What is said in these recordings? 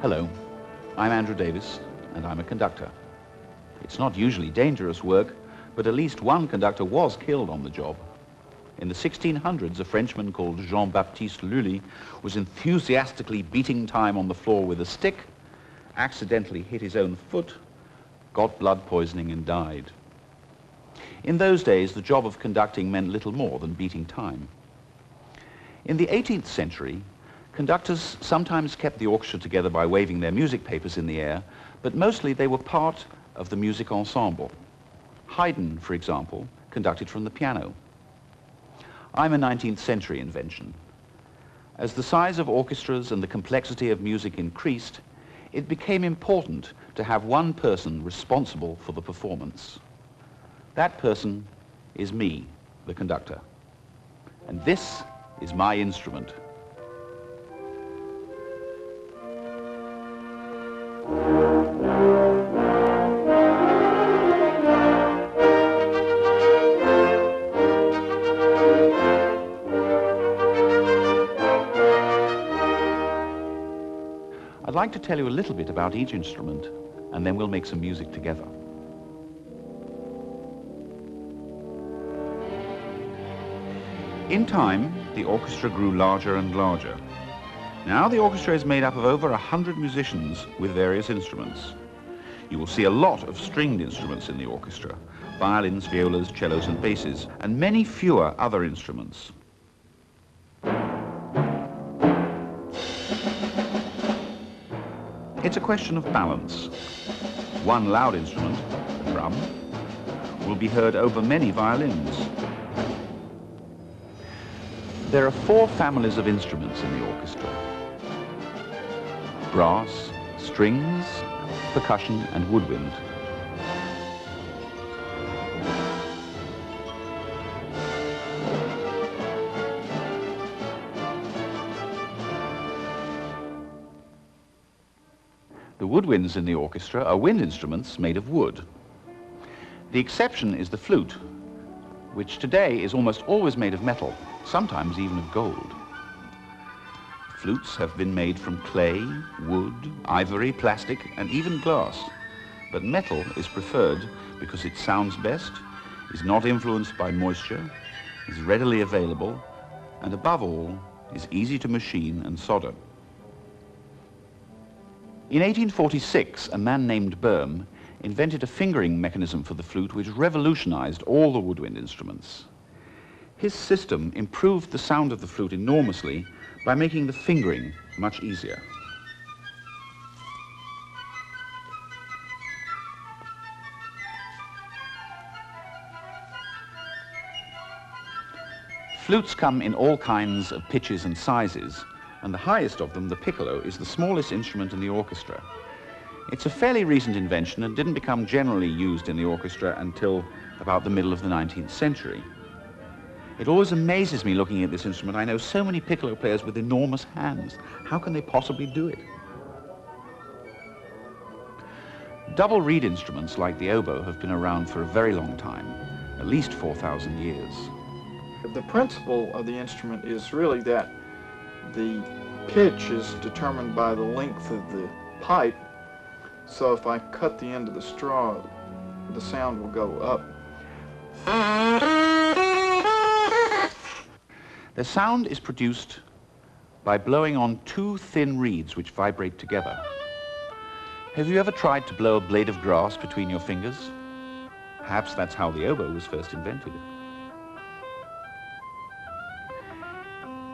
Hello, I'm Andrew Davis, and I'm a conductor. It's not usually dangerous work, but at least one conductor was killed on the job. In the 1600s, a Frenchman called Jean-Baptiste Lully was enthusiastically beating time on the floor with a stick, accidentally hit his own foot, got blood poisoning and died. In those days, the job of conducting meant little more than beating time. In the 18th century, conductors sometimes kept the orchestra together by waving their music papers in the air, but mostly they were part of the music ensemble. Haydn, for example, conducted from the piano. I'm a 19th century invention. As the size of orchestras and the complexity of music increased, it became important to have one person responsible for the performance. That person is me, the conductor. And this is my instrument. I'd like to tell you a little bit about each instrument, and then we'll make some music together. In time, the orchestra grew larger and larger. Now the orchestra is made up of over 100 musicians with various instruments. You will see a lot of stringed instruments in the orchestra: violins, violas, cellos and basses, and many fewer other instruments. It's a question of balance. One loud instrument, the drum, will be heard over many violins. There are 4 families of instruments in the orchestra: brass, strings, percussion and woodwind. The woodwinds in the orchestra are wind instruments made of wood. The exception is the flute, which today is almost always made of metal, sometimes even of gold. Flutes have been made from clay, wood, ivory, plastic, and even glass. But metal is preferred because it sounds best, is not influenced by moisture, is readily available, and above all, is easy to machine and solder. In 1846, a man named Böhm invented a fingering mechanism for the flute which revolutionized all the woodwind instruments. His system improved the sound of the flute enormously by making the fingering much easier. Flutes come in all kinds of pitches and sizes, and the highest of them, the piccolo, is the smallest instrument in the orchestra. It's a fairly recent invention and didn't become generally used in the orchestra until about the middle of the 19th century. It always amazes me looking at this instrument. I know so many piccolo players with enormous hands. How can they possibly do it? Double reed instruments like the oboe have been around for a very long time, at least 4,000 years. The principle of the instrument is really that the pitch is determined by the length of the pipe. So if I cut the end of the straw, the sound will go up. The sound is produced by blowing on 2 thin reeds which vibrate together. Have you ever tried to blow a blade of grass between your fingers? Perhaps that's how the oboe was first invented.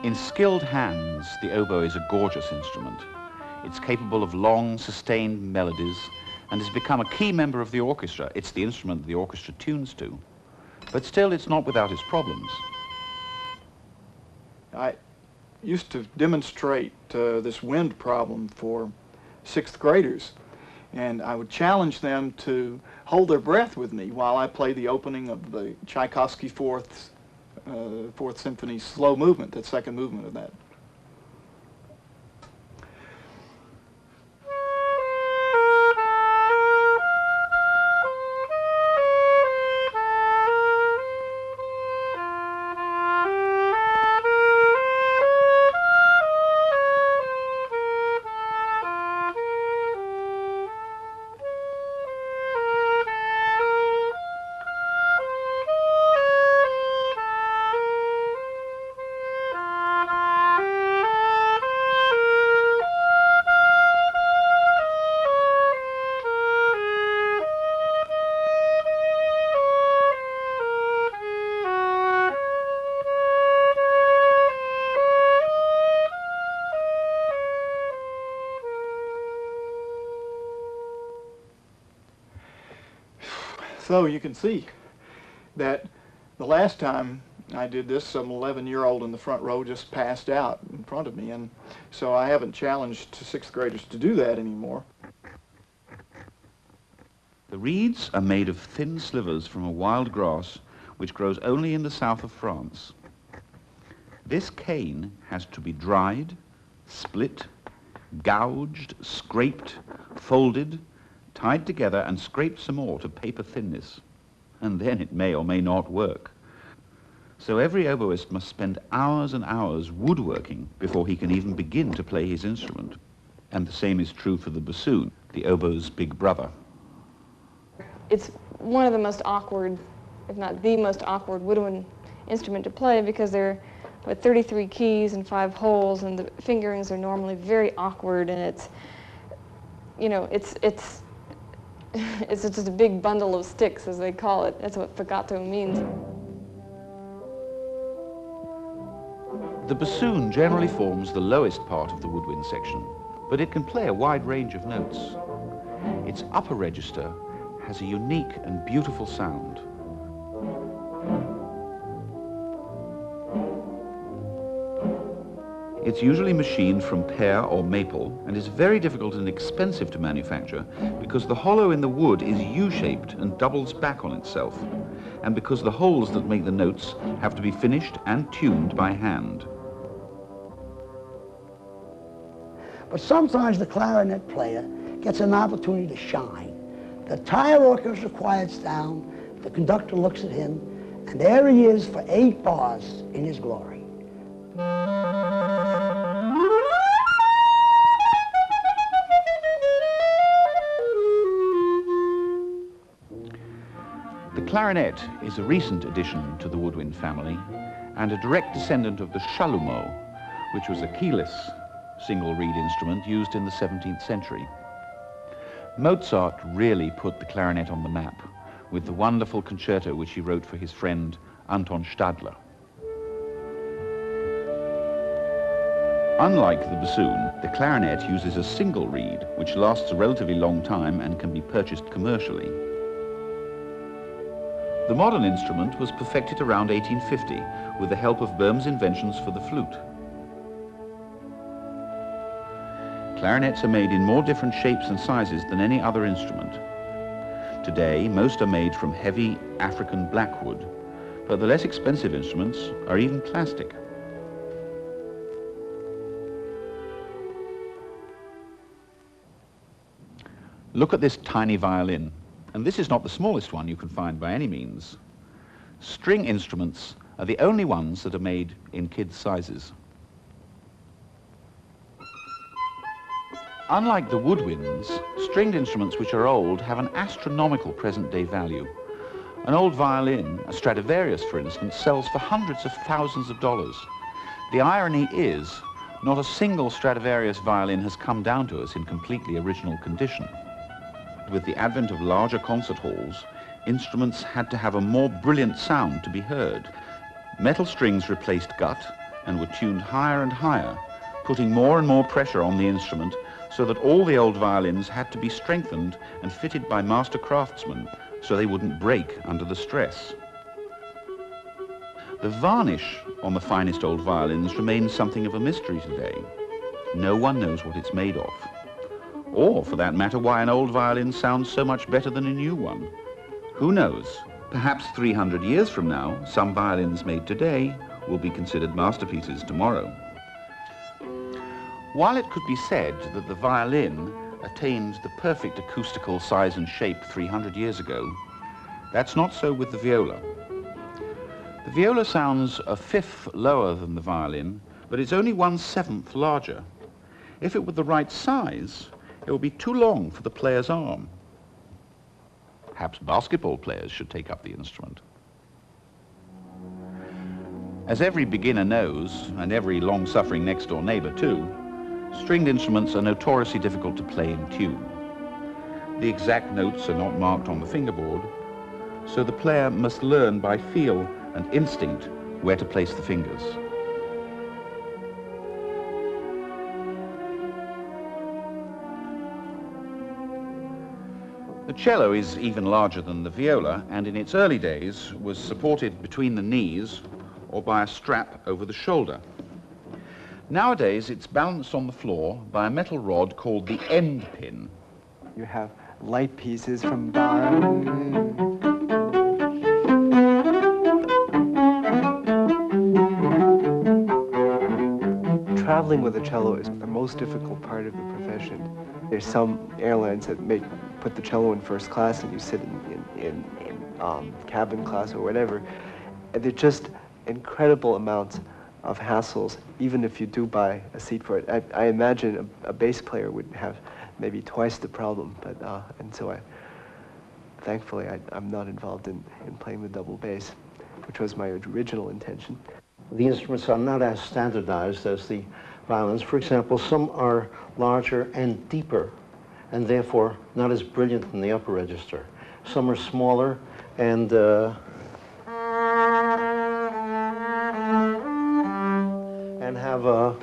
In skilled hands, the oboe is a gorgeous instrument. It's capable of long, sustained melodies and has become a key member of the orchestra. It's the instrument the orchestra tunes to. But still, it's not without its problems. I used to demonstrate this wind problem for 6th graders, and I would challenge them to hold their breath with me while I play the opening of the Tchaikovsky Fourth Symphony slow movement, that second movement of that. So you can see that the last time I did this, some 11-year-old in the front row just passed out in front of me, and so I haven't challenged 6th graders to do that anymore. The reeds are made of thin slivers from a wild grass which grows only in the south of France. This cane has to be dried, split, gouged, scraped, folded, tied together and scraped some more to paper thinness, and then it may or may not work. So every oboist must spend hours and hours woodworking before he can even begin to play his instrument. And the same is true for the bassoon, the oboe's big brother. It's one of the most awkward, if not the most awkward, woodwind instrument to play because there are 33 keys and 5 holes, and the fingerings are normally very awkward, and it's, you know, it's just a big bundle of sticks, as they call it. That's what fregato means. The bassoon generally forms the lowest part of the woodwind section, but it can play a wide range of notes. Its upper register has a unique and beautiful sound. It's usually machined from pear or maple and is very difficult and expensive to manufacture because the hollow in the wood is U-shaped and doubles back on itself, and because the holes that make the notes have to be finished and tuned by hand. But sometimes the clarinet player gets an opportunity to shine. The entire orchestra quiets down, the conductor looks at him, and there he is for 8 bars in his glory. The clarinet is a recent addition to the woodwind family and a direct descendant of the chalumeau, which was a keyless single reed instrument used in the 17th century. Mozart really put the clarinet on the map with the wonderful concerto which he wrote for his friend Anton Stadler. Unlike the bassoon, the clarinet uses a single reed which lasts a relatively long time and can be purchased commercially. The modern instrument was perfected around 1850 with the help of Böhm's inventions for the flute. Clarinets are made in more different shapes and sizes than any other instrument. Today, most are made from heavy African blackwood, but the less expensive instruments are even plastic. Look at this tiny violin, and this is not the smallest one you can find by any means. String instruments are the only ones that are made in kids' sizes. Unlike the woodwinds, stringed instruments which are old have an astronomical present-day value. An old violin, a Stradivarius for instance, sells for hundreds of thousands of dollars. The irony is, not a single Stradivarius violin has come down to us in completely original condition. With the advent of larger concert halls, instruments had to have a more brilliant sound to be heard. Metal strings replaced gut and were tuned higher and higher, putting more and more pressure on the instrument so that all the old violins had to be strengthened and fitted by master craftsmen so they wouldn't break under the stress. The varnish on the finest old violins remains something of a mystery today. No one knows what it's made of, or for that matter why an old violin sounds so much better than a new one. Who knows? Perhaps 300 years from now, some violins made today will be considered masterpieces tomorrow. While it could be said that the violin attained the perfect acoustical size and shape 300 years ago, that's not so with the viola. The viola sounds a fifth lower than the violin, but it's only 1/7 larger. If it were the right size, it would be too long for the player's arm. Perhaps basketball players should take up the instrument. As every beginner knows, and every long-suffering next-door neighbor too, stringed instruments are notoriously difficult to play in tune. The exact notes are not marked on the fingerboard, so the player must learn by feel and instinct where to place the fingers. The cello is even larger than the viola, and in its early days was supported between the knees or by a strap over the shoulder. Nowadays, it's balanced on the floor by a metal rod called the end pin. You have light pieces from bar. Traveling with a cello is the most difficult part of the profession. There's some airlines that put the cello in first class and you sit in cabin class or whatever. And they're just incredible amounts of hassles, even if you do buy a seat for it. I imagine a bass player would have maybe twice the problem, but and so thankfully I'm not involved in playing the double bass, which was my original intention. The instruments are not as standardized as the violins. For example, some are larger and deeper, and therefore not as brilliant in the upper register. Some are smaller and have a,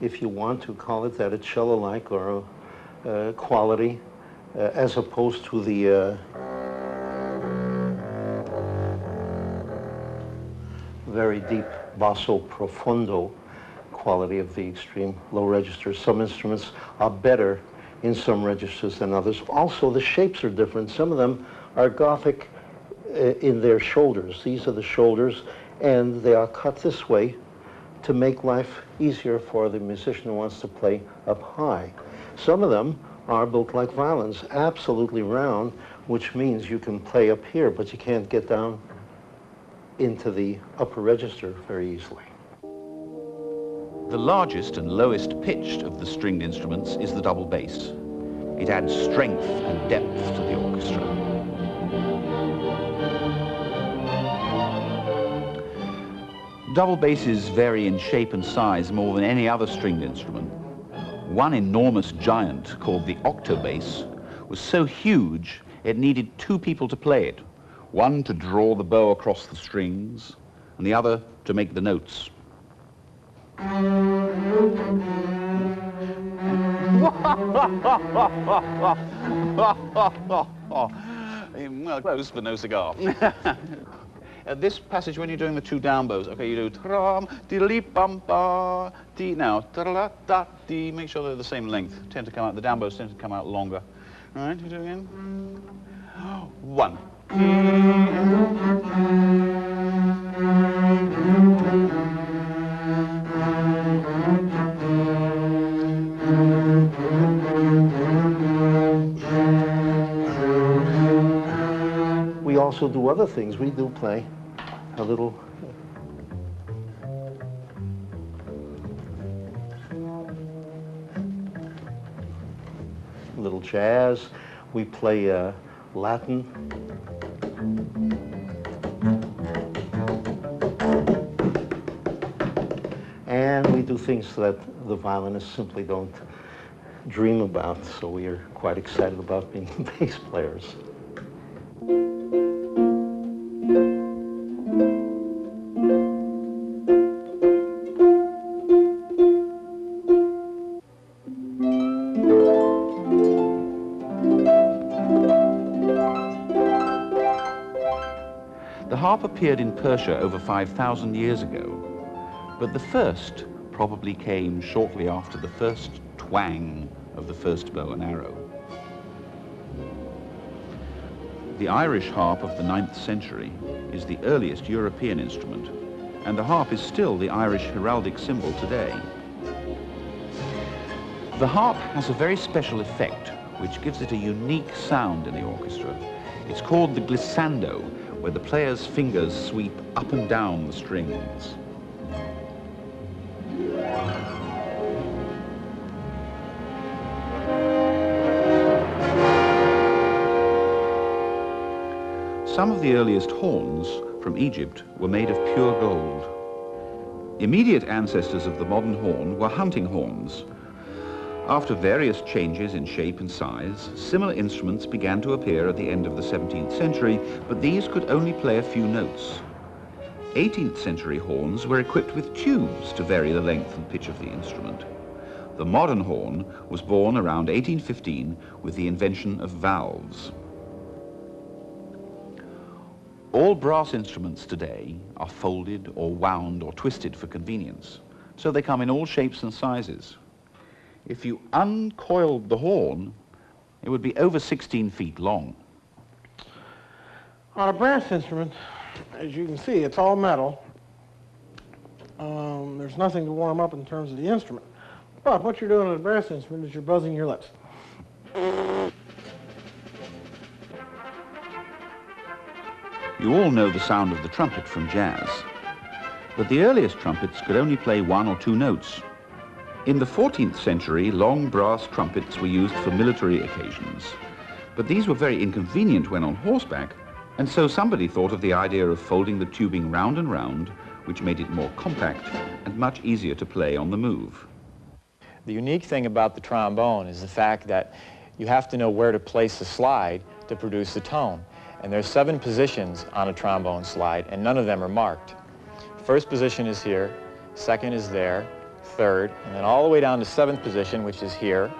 if you want to call it that, a cello-like or a quality, as opposed to the very deep basso profondo quality of the extreme low registers. Some instruments are better in some registers than others. Also, the shapes are different. Some of them are Gothic in their shoulders. These are the shoulders, and they are cut this way to make life easier for the musician who wants to play up high. Some of them are built like violins, absolutely round, which means you can play up here, but you can't get down into the upper register very easily. The largest and lowest pitched of the stringed instruments is the double bass. It adds strength and depth to the orchestra. Double basses vary in shape and size more than any other stringed instrument. One enormous giant called the octobass was so huge it needed two people to play it. One to draw the bow across the strings, and the other to make the notes. Well, close, but no cigar. This passage, when you're doing the two down bows, okay, you do tram, diddly bum ba, di. Now, da da di. Make sure they're the same length. Tend to come out. The down bows tend to come out longer. All right, you do it again. 1. We also do other things. We do play a little jazz. We play Latin. And we do things that the violinists simply don't dream about, so we are quite excited about being bass players. The harp appeared in Persia over 5,000 years ago, but the first probably came shortly after the first twang of the first bow and arrow. The Irish harp of the 9th century is the earliest European instrument, and the harp is still the Irish heraldic symbol today. The harp has a very special effect, which gives it a unique sound in the orchestra. It's called the glissando, where the player's fingers sweep up and down the strings. Some of the earliest horns from Egypt were made of pure gold. Immediate ancestors of the modern horn were hunting horns. After various changes in shape and size, similar instruments began to appear at the end of the 17th century, but these could only play a few notes. 18th century horns were equipped with tubes to vary the length and pitch of the instrument. The modern horn was born around 1815 with the invention of valves. All brass instruments today are folded or wound or twisted for convenience, so they come in all shapes and sizes. If you uncoiled the horn, it would be over 16 feet long. On a brass instrument, as you can see, it's all metal. There's nothing to warm up in terms of the instrument. But what you're doing on a brass instrument is you're buzzing your lips. You all know the sound of the trumpet from jazz, but the earliest trumpets could only play 1 or 2 notes. In the 14th century, long brass trumpets were used for military occasions, but these were very inconvenient when on horseback, and so somebody thought of the idea of folding the tubing round and round, which made it more compact and much easier to play on the move. The unique thing about the trombone is the fact that you have to know where to place the slide to produce the tone. And there's 7 positions on a trombone slide, and none of them are marked. First position is here, second is there, third, and then all the way down to 7th position, which is here.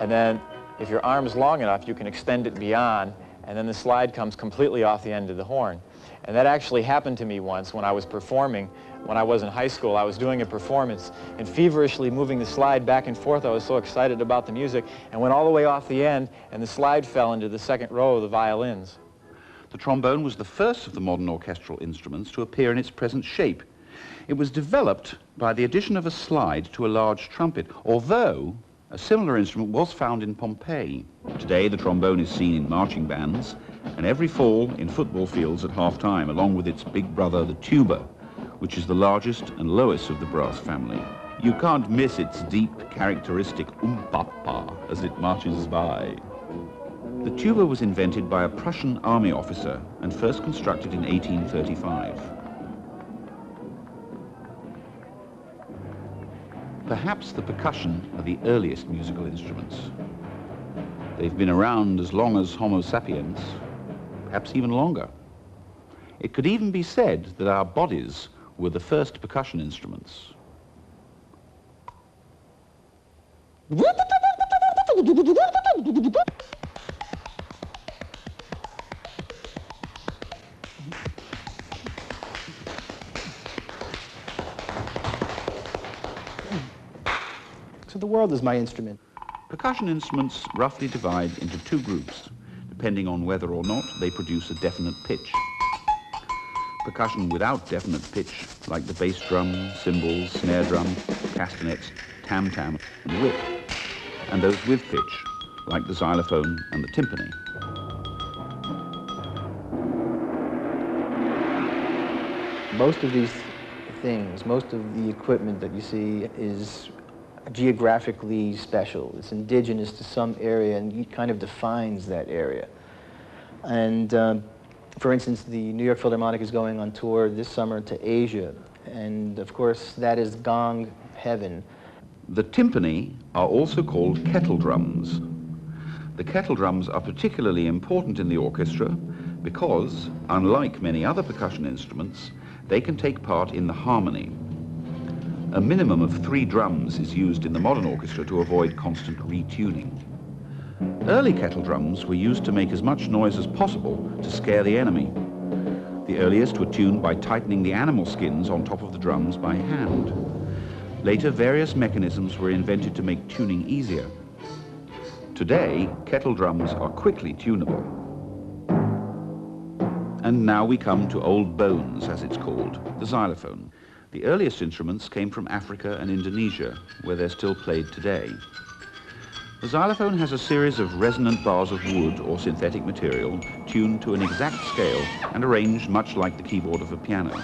And then if your arm is long enough, you can extend it beyond, and then the slide comes completely off the end of the horn. And that actually happened to me once when I was performing. When I was in high school, I was doing a performance and feverishly moving the slide back and forth. I was so excited about the music and went all the way off the end, and the slide fell into the 2nd row of the violins. The trombone was the first of the modern orchestral instruments to appear in its present shape. It was developed by the addition of a slide to a large trumpet, although a similar instrument was found in Pompeii. Today, the trombone is seen in marching bands, and every fall in football fields at half-time, along with its big brother, the tuba, which is the largest and lowest of the brass family. You can't miss its deep, characteristic um-pa-pa as it marches by. The tuba was invented by a Prussian army officer and first constructed in 1835. Perhaps the percussion are the earliest musical instruments. They've been around as long as Homo sapiens, perhaps even longer. It could even be said that our bodies were the first percussion instruments. So the world is my instrument. Percussion instruments roughly divide into 2 groups, depending on whether or not they produce a definite pitch. Percussion without definite pitch, like the bass drum, cymbals, snare drum, castanets, tam-tam, and whip, and those with pitch, like the xylophone and the timpani. Most of these things, most of the equipment that you see is geographically special. It's indigenous to some area and it kind of defines that area. And for instance, the New York Philharmonic is going on tour this summer to Asia, and of course that is gong heaven. The timpani are also called kettle drums. The kettle drums are particularly important in the orchestra because, unlike many other percussion instruments, they can take part in the harmony. A minimum of 3 drums is used in the modern orchestra to avoid constant retuning. Early kettle drums were used to make as much noise as possible to scare the enemy. The earliest were tuned by tightening the animal skins on top of the drums by hand. Later, various mechanisms were invented to make tuning easier. Today, kettle drums are quickly tunable. And now we come to old bones, as it's called, the xylophone. The earliest instruments came from Africa and Indonesia, where they're still played today. The xylophone has a series of resonant bars of wood or synthetic material tuned to an exact scale and arranged much like the keyboard of a piano.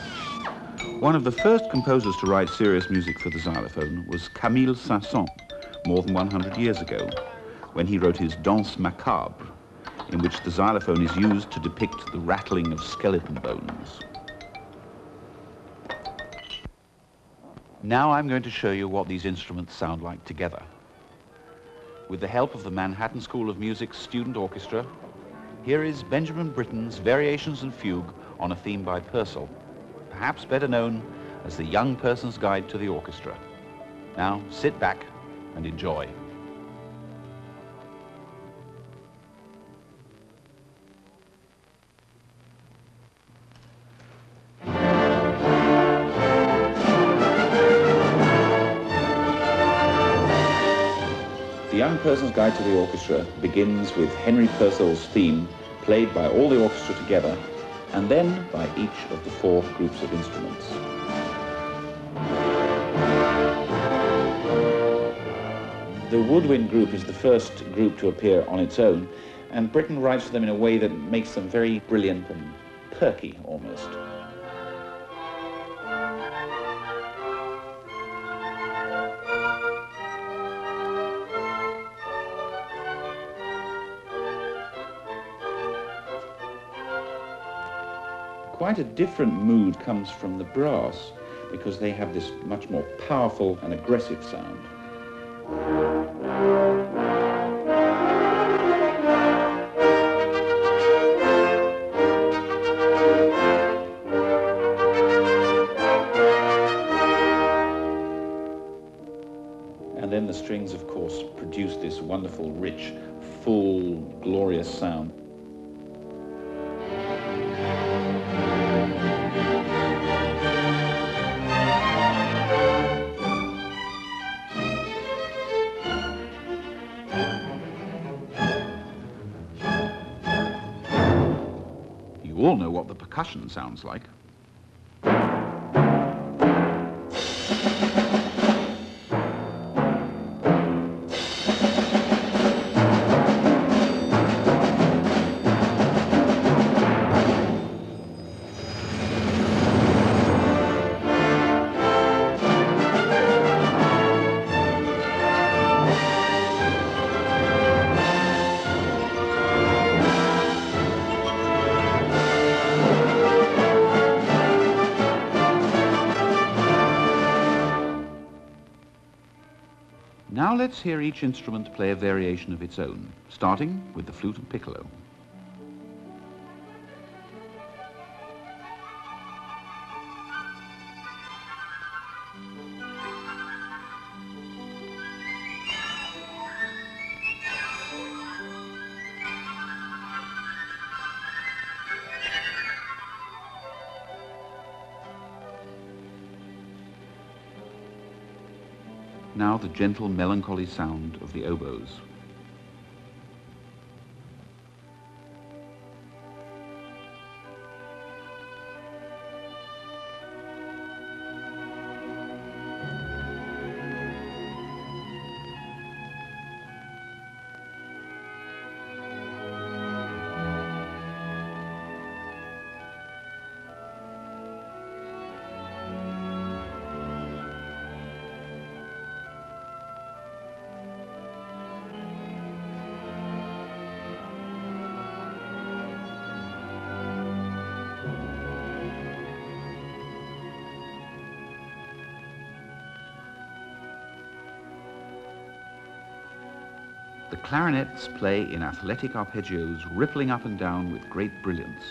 One of the first composers to write serious music for the xylophone was Camille Saint-Saëns, more than 100 years ago, when he wrote his Danse Macabre, in which the xylophone is used to depict the rattling of skeleton bones. Now I'm going to show you what these instruments sound like together. With the help of the Manhattan School of Music's student orchestra, here is Benjamin Britten's Variations and Fugue on a theme by Purcell, perhaps better known as the Young Person's Guide to the Orchestra. Now sit back and enjoy. The Young Person's Guide to the Orchestra begins with Henry Purcell's theme, played by all the orchestra together, and then by each of the 4 groups of instruments. The woodwind group is the first group to appear on its own, and Britten writes for them in a way that makes them very brilliant and perky almost. Quite a different mood comes from the brass, because they have this much more powerful and aggressive sound. And then the strings, of course, produce this wonderful, rich, full, glorious sound. You all know what the percussion sounds like. Now let's hear each instrument play a variation of its own, starting with the flute and piccolo. Now the gentle, melancholy sound of the oboes. The clarinets play in athletic arpeggios, rippling up and down with great brilliance.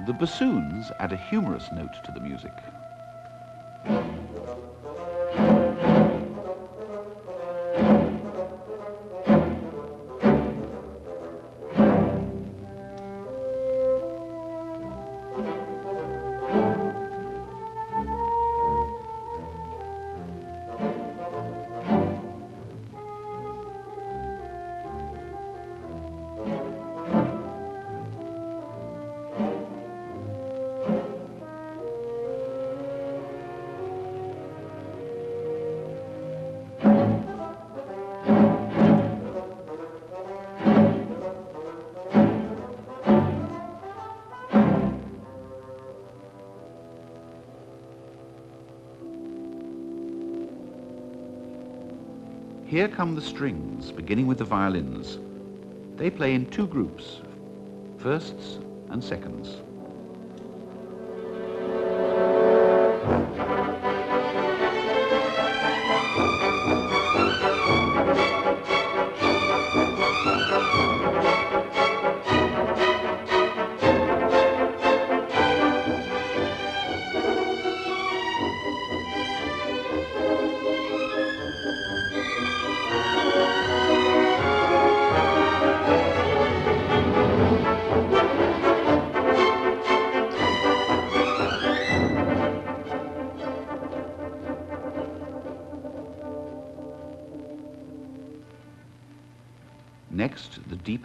The bassoons add a humorous note to the music. Here come the strings, beginning with the violins. They play in 2 groups, firsts and seconds.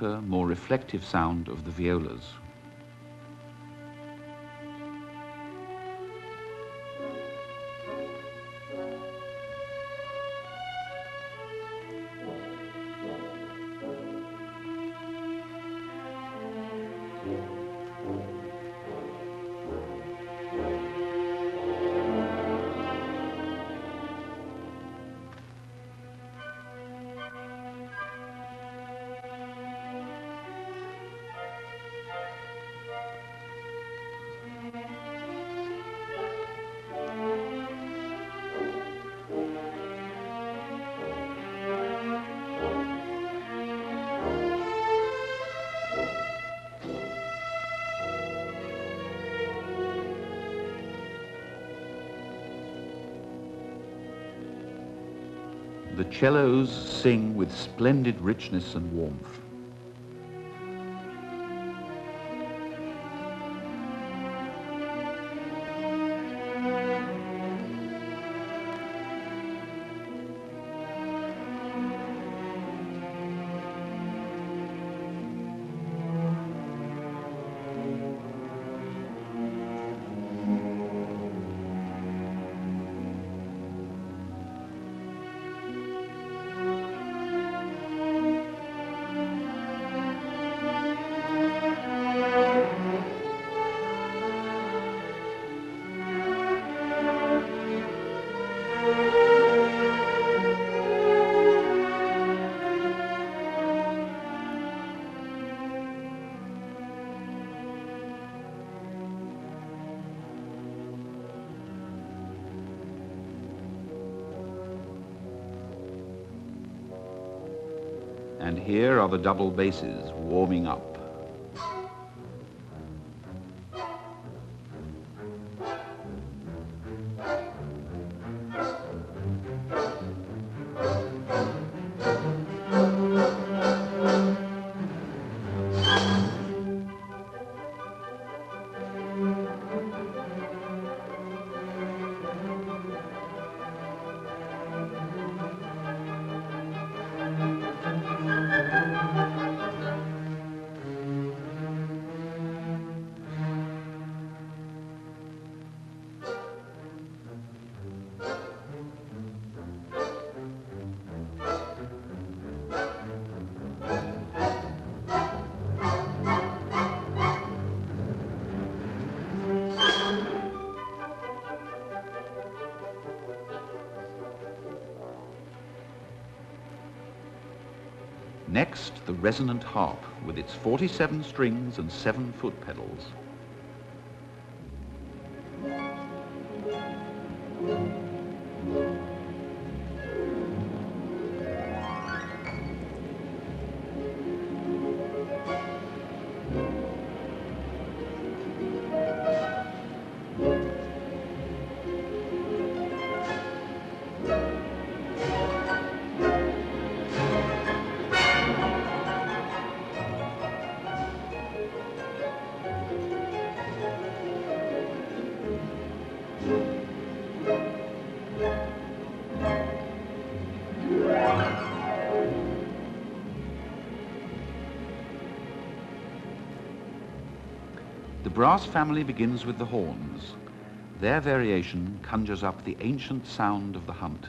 deeper, more reflective sound of the violas. The cellos sing with splendid richness and warmth. And here are the double basses warming up. Next, the resonant harp with its 47 strings and 7 foot pedals. The brass family begins with the horns. Their variation conjures up the ancient sound of the hunt.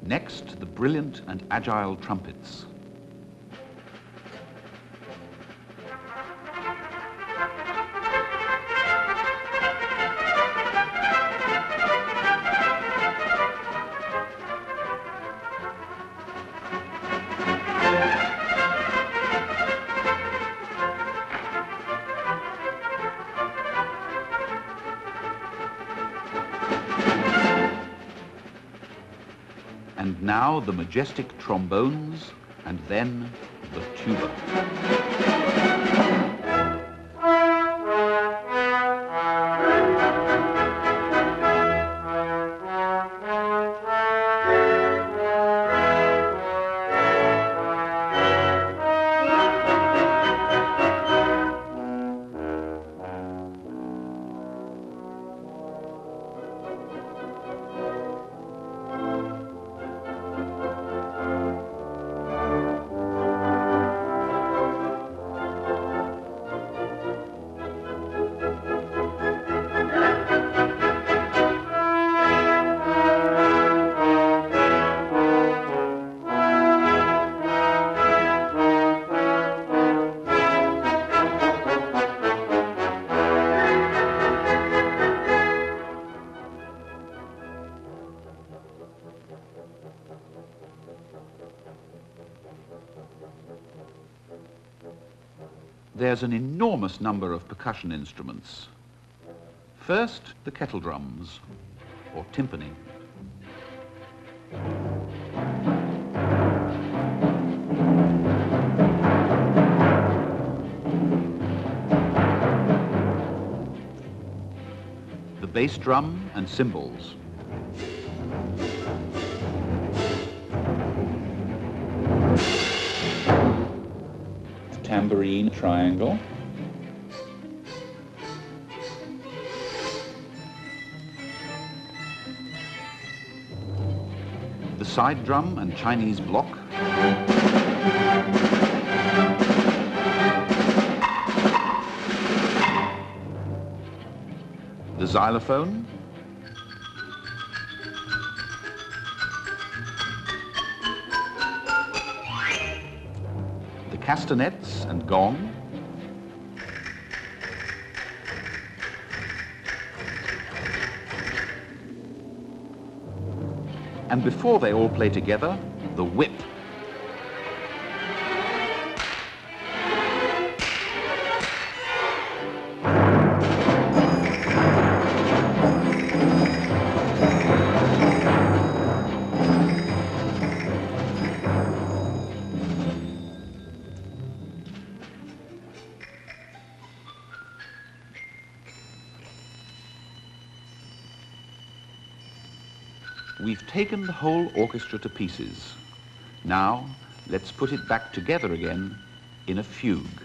Next, the brilliant and agile trumpets. now the majestic trombones, and then the tuba. There's an enormous number of percussion instruments. First, the kettle drums, or timpani. The bass drum and cymbals. Tambourine triangle. The side drum and Chinese block. The xylophone. Castanets and gong. And before they all play together, the whip. We've taken the whole orchestra to pieces. Now, let's put it back together again in a fugue.